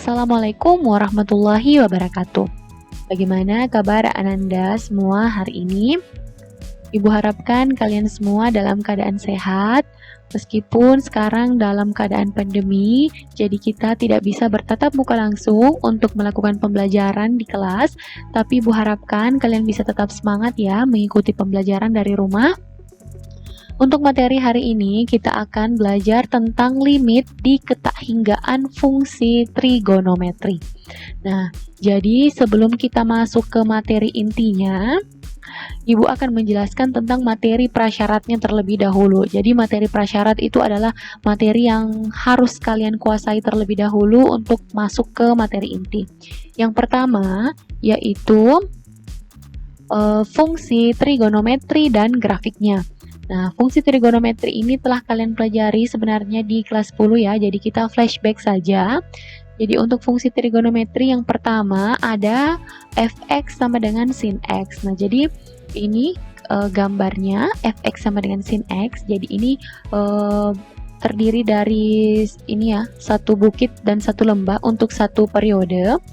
Assalamualaikum warahmatullahi wabarakatuh. Bagaimana kabar Ananda semua hari ini? Ibu harapkan kalian semua dalam keadaan sehat, meskipun sekarang dalam keadaan pandemi, jadi kita tidak bisa bertatap muka langsung untuk melakukan pembelajaran di kelas, tapi Ibu harapkan kalian bisa tetap semangat ya mengikuti pembelajaran dari rumah. Untuk materi hari ini, kita akan belajar tentang limit di ketahinggaan fungsi trigonometri. Nah, jadi sebelum kita masuk ke materi intinya, Ibu akan menjelaskan tentang materi prasyaratnya terlebih dahulu. Jadi materi prasyarat itu adalah materi yang harus kalian kuasai terlebih dahulu untuk masuk ke materi inti. Yang pertama, yaitu fungsi trigonometri dan grafiknya. Nah, fungsi trigonometri ini telah kalian pelajari sebenarnya di kelas 10 ya, jadi kita flashback saja. Jadi untuk fungsi trigonometri yang pertama ada fx sama dengan sin x. Nah, jadi ini gambarnya fx sama dengan sin x. Jadi ini terdiri dari ini ya, satu bukit dan satu lembah untuk satu periode.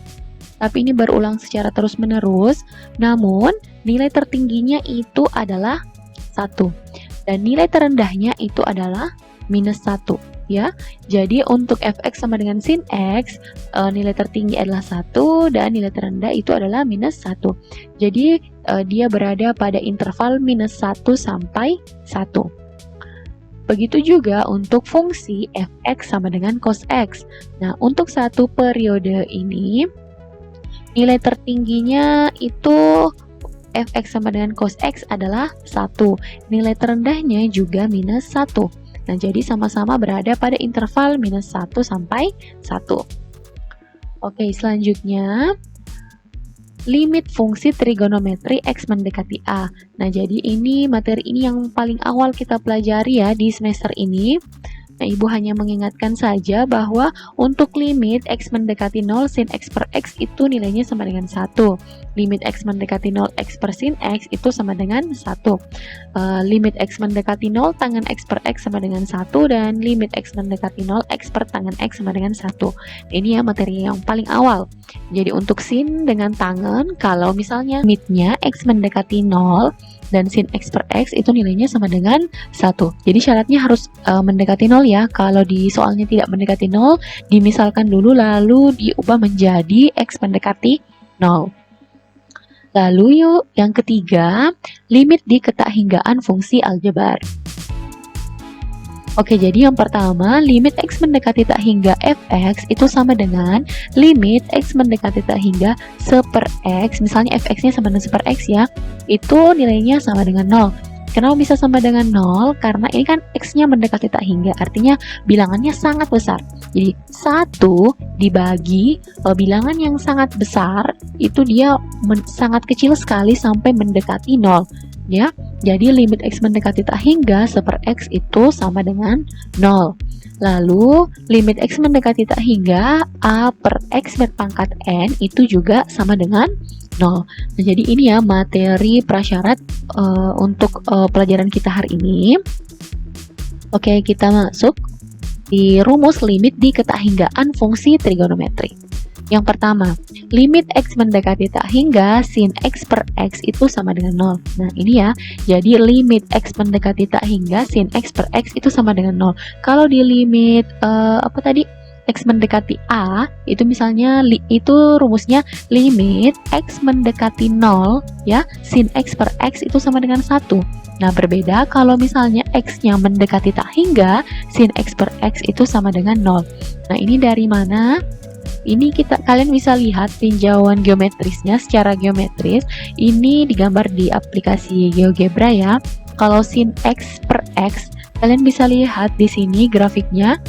Tapi ini berulang secara terus-menerus. Namun, nilai tertingginya itu adalah 1. Dan nilai terendahnya itu adalah minus 1 ya. Jadi untuk fx sama dengan sin x, nilai tertinggi adalah 1 dan nilai terendah itu adalah minus 1. Jadi dia berada pada interval minus 1 sampai 1. Begitu juga untuk fungsi fx sama dengan cos x. Nah, untuk satu periode ini nilai tertingginya itu fx sama dengan cos x adalah 1. Nilai terendahnya juga minus 1. Nah, jadi sama-sama berada pada interval minus 1 sampai 1. Oke, selanjutnya limit fungsi trigonometri x mendekati A. Nah, jadi ini materi ini yang paling awal kita pelajari ya di semester ini. Nah, Ibu hanya mengingatkan saja bahwa untuk limit x mendekati 0 sin x per x itu nilainya sama dengan 1. Limit x mendekati 0 x per sin x itu sama dengan 1. Limit x mendekati 0 tangen x per x sama dengan 1. Dan limit x mendekati 0 x per tangen x sama dengan 1. Ini ya materi yang paling awal. Jadi untuk sin dengan tangen, kalau misalnya limitnya x mendekati 0 dan sin x per x itu nilainya sama dengan 1. Jadi syaratnya harus mendekati 0 ya. Kalau di soalnya tidak mendekati 0, dimisalkan dulu lalu diubah menjadi x mendekati 0. Lalu yuk yang ketiga, limit di ketahinggaan fungsi aljabar. Oke, jadi yang pertama, limit x mendekati tak hingga fx itu sama dengan limit x mendekati tak hingga 1 per x. Misalnya fx-nya sama dengan 1 per x ya, itu nilainya sama dengan 0. Kenapa bisa sama dengan 0? Karena ini kan x-nya mendekati tak hingga, artinya bilangannya sangat besar. Jadi 1 dibagi bilangan yang sangat besar, itu dia sangat kecil sekali sampai mendekati 0. Ya, jadi limit x mendekati tak hingga 1 per x itu sama dengan 0. Lalu limit x mendekati tak hingga a per x berpangkat n itu juga sama dengan 0. Nah, jadi ini ya materi prasyarat untuk pelajaran kita hari ini. Oke, kita masuk di rumus limit di ketahinggaan fungsi trigonometri. Yang pertama, limit x mendekati tak hingga sin x per x itu sama dengan 0. Nah, ini ya. Jadi limit x mendekati tak hingga sin x per x itu sama dengan 0. Kalau di limit apa tadi? X mendekati A, itu misalnya itu rumusnya limit x mendekati 0 ya, sin x per x itu sama dengan 1. Nah, berbeda kalau misalnya x-nya mendekati tak hingga, sin x per x itu sama dengan 0. Nah, ini dari mana? Ini kalian bisa lihat tinjauan geometrisnya secara geometris. Ini digambar di aplikasi GeoGebra ya. Kalau sin x per x, kalian bisa lihat di sini grafiknya.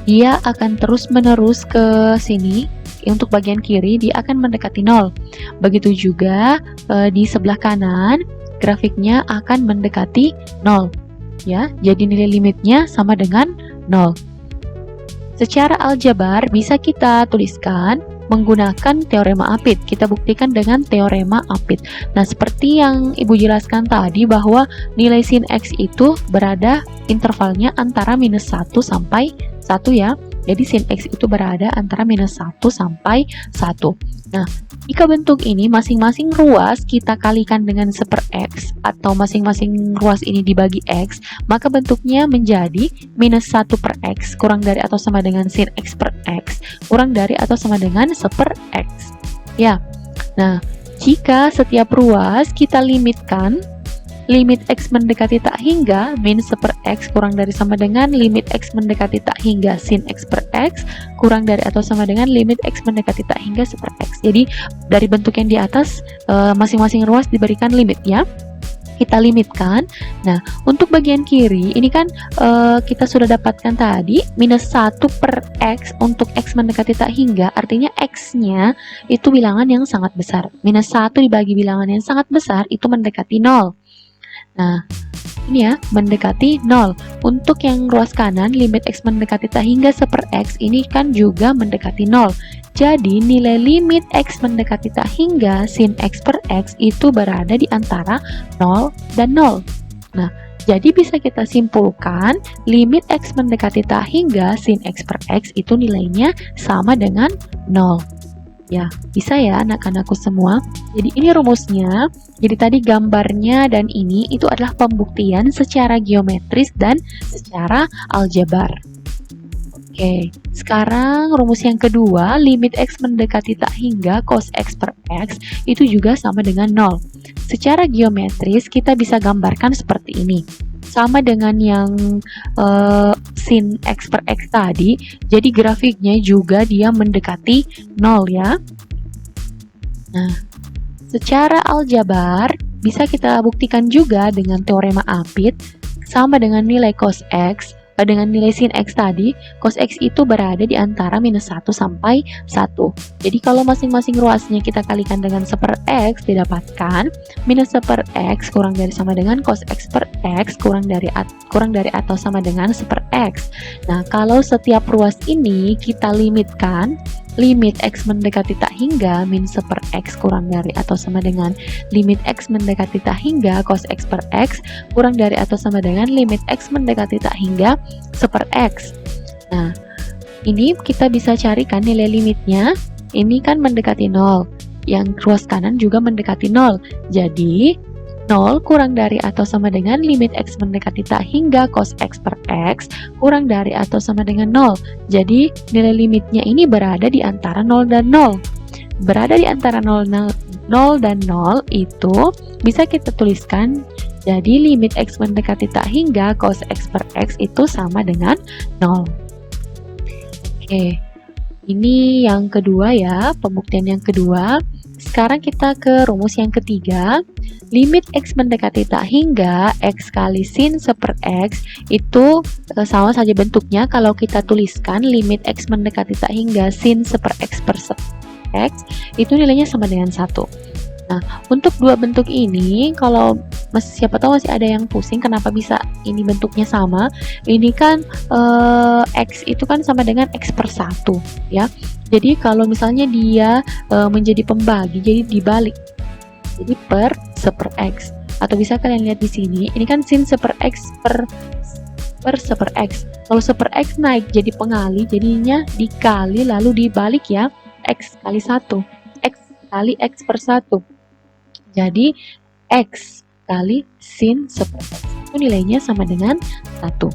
Dia akan terus-menerus ke sini. Untuk bagian kiri dia akan mendekati 0. Begitu juga di sebelah kanan grafiknya akan mendekati 0. Ya, jadi nilai limitnya sama dengan 0. Secara aljabar bisa kita tuliskan menggunakan teorema Apit. Kita buktikan dengan teorema Apit. Nah, seperti yang Ibu jelaskan tadi bahwa nilai sin x itu berada intervalnya antara minus 1 sampai 1 ya. Jadi sin X itu berada antara minus 1 sampai 1. Nah, jika bentuk ini masing-masing ruas kita kalikan dengan 1 X atau masing-masing ruas ini dibagi X, maka bentuknya menjadi minus 1 per X kurang dari atau sama dengan sin X per X kurang dari atau sama dengan 1 per X. Ya, nah jika setiap ruas kita limitkan limit X mendekati tak hingga min 1 per X kurang dari sama dengan limit X mendekati tak hingga sin X per X kurang dari atau sama dengan limit X mendekati tak hingga 1 per X. Jadi dari bentuk yang di atas masing-masing ruas diberikan limit ya. Kita limitkan. Nah, untuk bagian kiri ini kan kita sudah dapatkan tadi minus 1 per X untuk X mendekati tak hingga, artinya X-nya itu bilangan yang sangat besar. Minus 1 dibagi bilangan yang sangat besar itu mendekati 0. Nah, ini ya, mendekati 0. Untuk yang ruas kanan, limit X mendekati tak hingga 1 per X ini kan juga mendekati 0. Jadi, nilai limit X mendekati tak hingga sin X per X itu berada di antara 0 dan 0. Nah, jadi bisa kita simpulkan limit X mendekati tak hingga sin X per X itu nilainya sama dengan 0. Ya, bisa ya anak-anakku semua. Jadi ini rumusnya. Jadi tadi gambarnya dan ini itu adalah pembuktian secara geometris dan secara aljabar. Oke, sekarang rumus yang kedua, limit X mendekati tak hingga cos X per X itu juga sama dengan 0. Secara geometris kita bisa gambarkan seperti ini. Sama dengan yang sin X per X tadi, jadi grafiknya juga dia mendekati 0 ya. Nah, secara aljabar bisa kita buktikan juga dengan teorema Apit sama dengan nilai cos X dengan nilai sin X tadi, cos X itu berada di antara minus 1 sampai 1. Jadi kalau masing-masing ruasnya kita kalikan dengan 1 per X, didapatkan minus 1 per X kurang dari sama dengan cos X per X kurang dari atau sama dengan 1 per X. Nah, kalau setiap ruas ini kita limitkan, limit X mendekati tak hingga min 1 per X kurang dari atau sama dengan limit X mendekati tak hingga cos X per X kurang dari atau sama dengan limit X mendekati tak hingga 1 per X. Nah, ini kita bisa carikan nilai limitnya. Ini kan mendekati 0. Yang ruas kanan juga mendekati 0. Jadi 0 kurang dari atau sama dengan limit X mendekati tak hingga cos X per X kurang dari atau sama dengan 0. Jadi nilai limitnya ini berada di antara 0 dan 0. Berada di antara 0 dan 0 itu bisa kita tuliskan jadi limit X mendekati tak hingga cos X per X itu sama dengan 0. Oke, ini yang kedua ya, pembuktian yang kedua. Sekarang kita ke rumus yang ketiga. Limit X mendekati tak hingga X kali sin 1 per X itu sama saja bentuknya kalau kita tuliskan limit X mendekati tak hingga sin 1 per X per X itu nilainya sama dengan 1. Nah, untuk dua bentuk ini, kalau siapa tahu masih ada yang pusing kenapa bisa ini bentuknya sama. Ini kan X itu kan sama dengan X per 1 ya. Jadi kalau misalnya dia menjadi pembagi, jadi dibalik. Jadi per 1 per X. Atau bisa kalian lihat di sini, ini kan sin 1 per X per 1 per X. Kalau 1 per X naik jadi pengali, jadinya dikali lalu dibalik ya. X kali 1. X kali X per 1. Jadi X kali sin 1 per X. Itu nilainya sama dengan 1.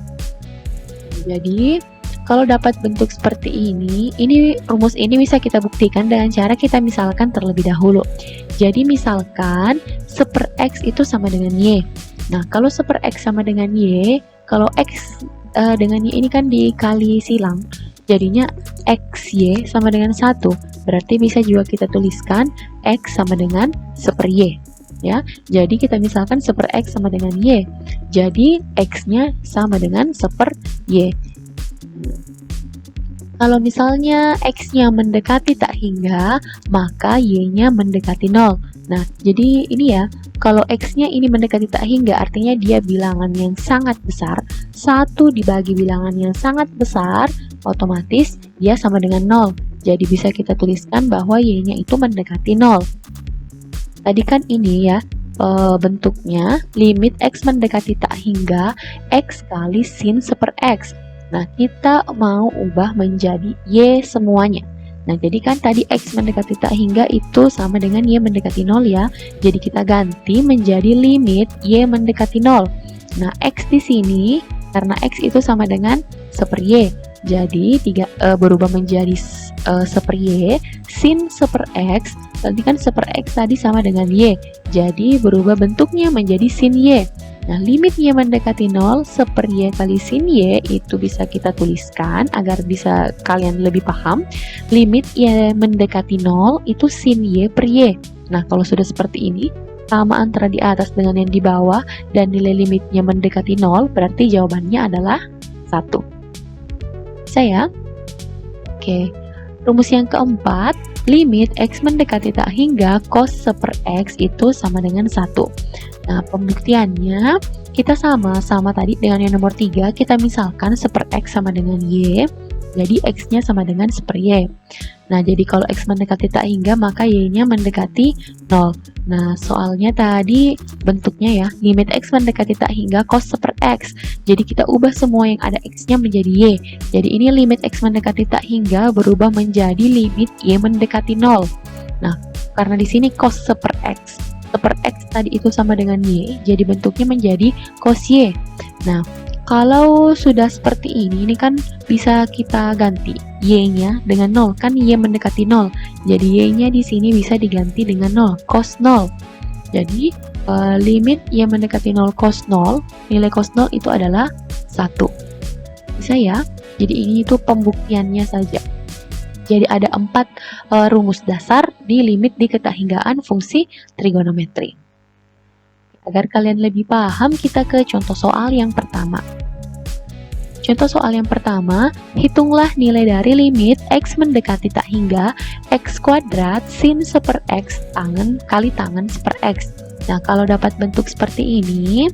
Jadi kalau dapat bentuk seperti ini rumus ini bisa kita buktikan dengan cara kita misalkan terlebih dahulu. Jadi misalkan 1 per X itu sama dengan Y. Nah, kalau 1 per X sama dengan Y, kalau X dengan Y ini kan dikali silang, jadinya XY sama dengan 1. Berarti bisa juga kita tuliskan X sama dengan 1 per Y. Ya, jadi kita misalkan 1 per X sama dengan Y. Jadi X-nya sama dengan 1 per Y. Kalau misalnya X-nya mendekati tak hingga, maka Y-nya mendekati 0. Nah, jadi ini ya, kalau X-nya ini mendekati tak hingga, artinya dia bilangan yang sangat besar. 1 dibagi bilangan yang sangat besar, otomatis dia sama dengan 0. Jadi bisa kita tuliskan bahwa Y-nya itu mendekati 0. Tadi kan ini ya, bentuknya limit X mendekati tak hingga X kali sin 1 per X. Nah, kita mau ubah menjadi Y semuanya. Nah, jadi kan tadi X mendekati tak hingga itu sama dengan Y mendekati 0 ya. Jadi kita ganti menjadi limit Y mendekati 0. Nah, X di sini, karena X itu sama dengan 1 Y. Jadi berubah menjadi 1 Y, sin 1 X, nanti kan 1 X tadi sama dengan Y. Jadi berubah bentuknya menjadi sin Y. Nah, limit Y mendekati 0, 1 Y kali sin Y itu bisa kita tuliskan agar bisa kalian lebih paham. Limit Y mendekati 0 itu sin Y per Y. Nah, kalau sudah seperti ini, sama antara di atas dengan yang di bawah dan nilai limitnya mendekati 0, berarti jawabannya adalah 1. Bisa ya? Oke. Rumus yang keempat, limit X mendekati tak hingga cos 1 X itu sama dengan 1. Nah, pembuktiannya kita sama tadi dengan yang nomor 3, kita misalkan 1 X sama dengan Y, jadi X-nya sama dengan 1 Y. Nah, jadi kalau X mendekati tak hingga, maka Y-nya mendekati 0. Nah, soalnya tadi bentuknya ya, limit X mendekati tak hingga cos 1 X. Jadi kita ubah semua yang ada X-nya menjadi Y. Jadi ini limit X mendekati tak hingga berubah menjadi limit Y mendekati 0. Nah, karena di sini cos 1 X. 1 X tadi itu sama dengan Y, jadi bentuknya menjadi cos Y. Nah, kalau sudah seperti ini kan bisa kita ganti Y-nya dengan 0, kan Y mendekati 0. Jadi Y-nya di sini bisa diganti dengan 0, cos 0. Jadi limit Y mendekati 0 cos 0, nilai cos 0 itu adalah 1. Bisa ya? Jadi ini itu pembuktiannya saja. Jadi ada 4 rumus dasar di limit di ketahinggaan fungsi trigonometri. Agar kalian lebih paham, kita ke contoh soal yang pertama. Contoh soal yang pertama, hitunglah nilai dari limit X mendekati tak hingga X kuadrat sin 1 X kali tangen 1 X. Nah, kalau dapat bentuk seperti ini,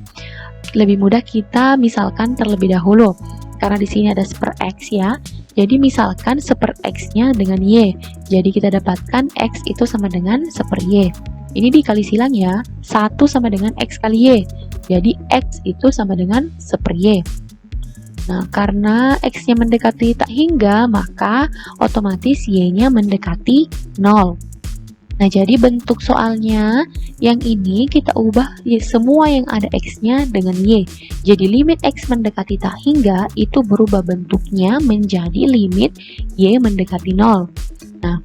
lebih mudah kita misalkan terlebih dahulu. Karena di sini ada 1 X ya. Jadi misalkan 1 X-nya dengan Y. Jadi kita dapatkan X itu sama dengan 1 Y. Ini dikali silang ya. 1 sama dengan X kali Y. Jadi X itu sama dengan 1 Y. Nah, karena X-nya mendekati tak hingga, maka otomatis Y-nya mendekati 0. Nah, jadi bentuk soalnya yang ini kita ubah semua yang ada X-nya dengan Y. Jadi limit X mendekati tak hingga itu berubah bentuknya menjadi limit Y mendekati 0. Nah,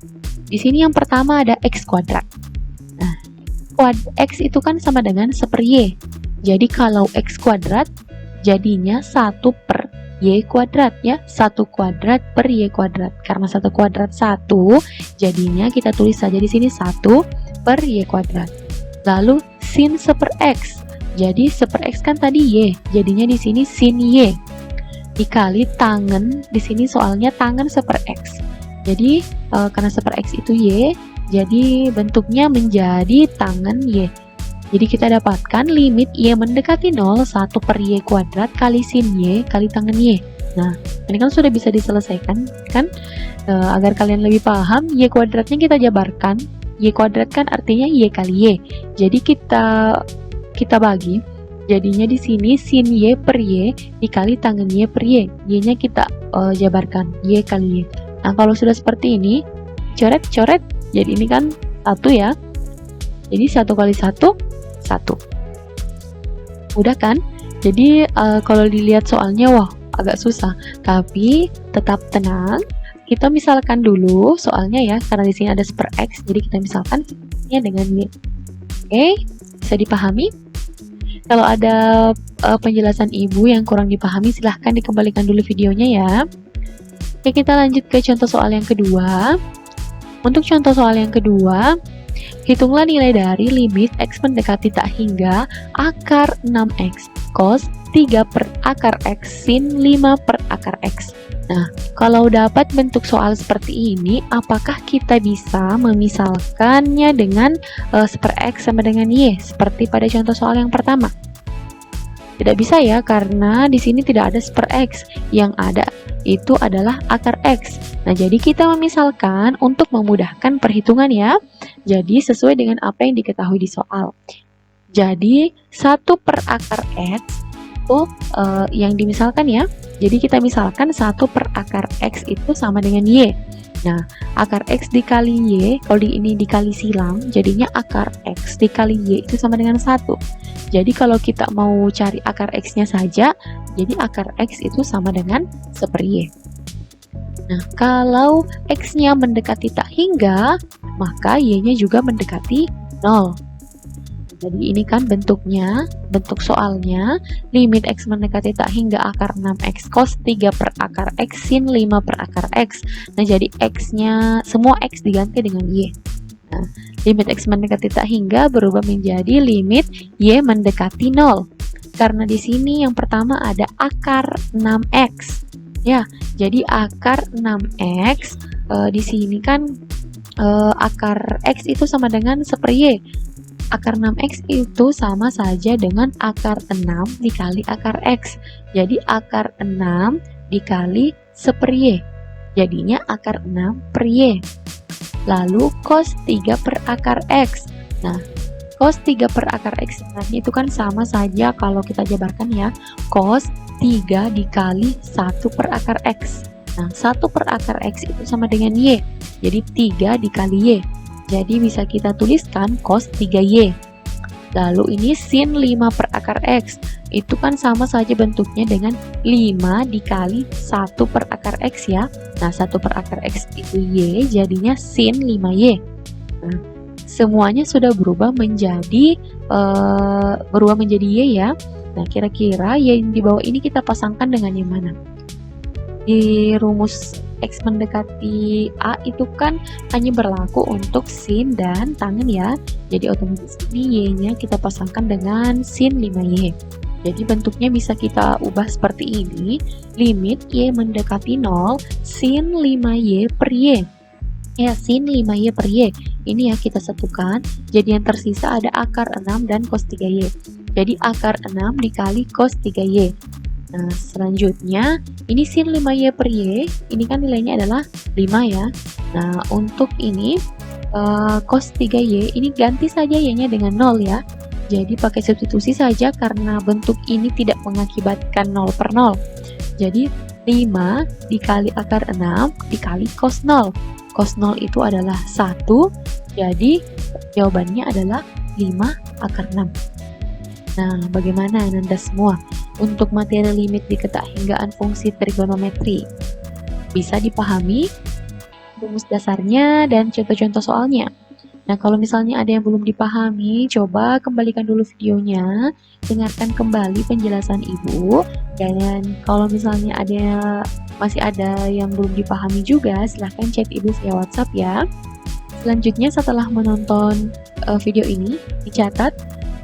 di sini yang pertama ada X kuadrat. Nah, X itu kan sama dengan 1 Y. Jadi kalau X kuadrat jadinya 1 per Y kuadrat ya, 1 kuadrat per Y kuadrat. Karena 1 kuadrat 1, jadinya kita tulis saja di sini 1 per Y kuadrat. Lalu sin 1 X. Jadi 1 X kan tadi Y, jadinya di sini sin Y. Dikali tangen, di sini soalnya tangen 1 X. Jadi karena 1 X itu Y, jadi bentuknya menjadi tangen Y. Jadi kita dapatkan limit Y mendekati 0, 1 per Y kuadrat kali sin Y kali tangen Y. Nah, ini kan sudah bisa diselesaikan kan? Agar kalian lebih paham, Y kuadratnya kita jabarkan. Y kuadrat kan artinya Y kali Y. Jadi kita bagi. Jadinya di sini sin Y per Y dikali tangen Y per Y. Y-nya kita jabarkan, Y kali Y. Nah, kalau sudah seperti ini, coret-coret. Jadi ini kan 1 ya. Jadi 1 kali 1, 1. Mudah kan? Jadi kalau dilihat soalnya wah agak susah, tapi tetap tenang. Kita misalkan dulu soalnya ya, karena di sini ada 1 X, jadi kita misalkan dengan Y. Oke, bisa dipahami? Kalau ada penjelasan ibu yang kurang dipahami, silahkan dikembalikan dulu videonya ya. Oke, kita lanjut ke contoh soal yang kedua. Untuk contoh soal yang kedua, hitunglah nilai dari limit X mendekati tak hingga akar 6X cos 3 per akar X sin 5 per akar X. Nah, kalau dapat bentuk soal seperti ini, apakah kita bisa memisalkannya dengan 1 X sama dengan Y, seperti pada contoh soal yang pertama? Tidak bisa ya, karena di sini tidak ada 1 X. Yang ada itu adalah akar X. Nah, jadi kita memisalkan untuk memudahkan perhitungan ya. Jadi sesuai dengan apa yang diketahui di soal. Jadi 1 per akar X itu yang dimisalkan ya. Jadi kita misalkan 1 per akar X itu sama dengan Y. Nah, akar X dikali Y, kalau ini dikali silang, jadinya akar X dikali Y itu sama dengan 1. Jadi kalau kita mau cari akar X-nya saja, jadi akar X itu sama dengan 1/Y. Nah, kalau X-nya mendekati tak hingga, maka Y-nya juga mendekati 0. Jadi ini kan bentuknya, bentuk soalnya, limit X mendekati tak hingga akar 6X cos 3 per akar X sin 5 per akar X. Nah, jadi X-nya, semua X diganti dengan Y. Nah, limit X mendekati tak hingga berubah menjadi limit Y mendekati 0. Karena di sini yang pertama ada akar 6X. Ya, jadi akar 6X, di sini kan akar X itu sama dengan 1/Y. Akar 6X itu sama saja dengan akar 6 dikali akar X. Jadi akar 6 dikali 1/Y. Jadinya akar 6/Y. Lalu cos 3 per akar X. Nah, cos 3 per akar X sebenarnya itu kan sama saja kalau kita jabarkan ya. Cos 3 dikali 1 per akar X. Nah, 1 per akar X itu sama dengan Y. Jadi 3 dikali Y. Jadi bisa kita tuliskan cos 3Y. Lalu ini sin 5 per akar X. Itu kan sama saja bentuknya dengan 5 dikali 1 per akar X ya. Nah, 1 per akar X itu Y, jadinya sin 5Y. Nah, semuanya sudah berubah menjadi Y ya. Nah, kira-kira Y yang di bawah ini kita pasangkan dengan yang mana? Di rumus X mendekati A itu kan hanya berlaku untuk sin dan tangen ya. Jadi otomatis ini Y-nya kita pasangkan dengan sin 5Y. Jadi bentuknya bisa kita ubah seperti ini. Limit Y mendekati 0 sin 5Y per Y. Ya, sin 5Y per Y. Ini ya kita satukan. Jadi yang tersisa ada akar 6 dan cos 3Y. Jadi akar 6 dikali cos 3Y. Nah, selanjutnya ini sin 5Y per Y, ini kan nilainya adalah 5 ya. Nah, untuk ini cos 3Y, ini ganti saja Y-nya dengan 0 ya. Jadi pakai substitusi saja karena bentuk ini tidak mengakibatkan 0 per 0. Jadi 5 dikali akar 6 dikali cos 0. Cos 0 itu adalah 1, jadi jawabannya adalah 5 akar 6. Nah, bagaimana Anda semua? Untuk materi limit di ketakhinggaan fungsi trigonometri bisa dipahami rumus dasarnya dan contoh-contoh soalnya. Nah, kalau misalnya ada yang belum dipahami, coba kembalikan dulu videonya, dengarkan kembali penjelasan Ibu, dan kalau misalnya masih ada yang belum dipahami juga, silahkan chat Ibu via WhatsApp ya. Selanjutnya setelah menonton video ini, dicatat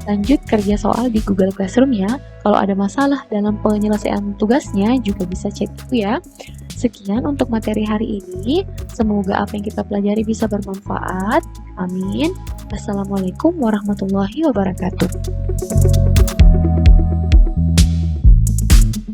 lanjut kerja soal di Google Classroom ya. Kalau ada masalah dalam penyelesaian tugasnya juga bisa cek itu ya. Sekian untuk materi hari ini. Semoga apa yang kita pelajari bisa bermanfaat. Amin. Assalamualaikum warahmatullahi wabarakatuh.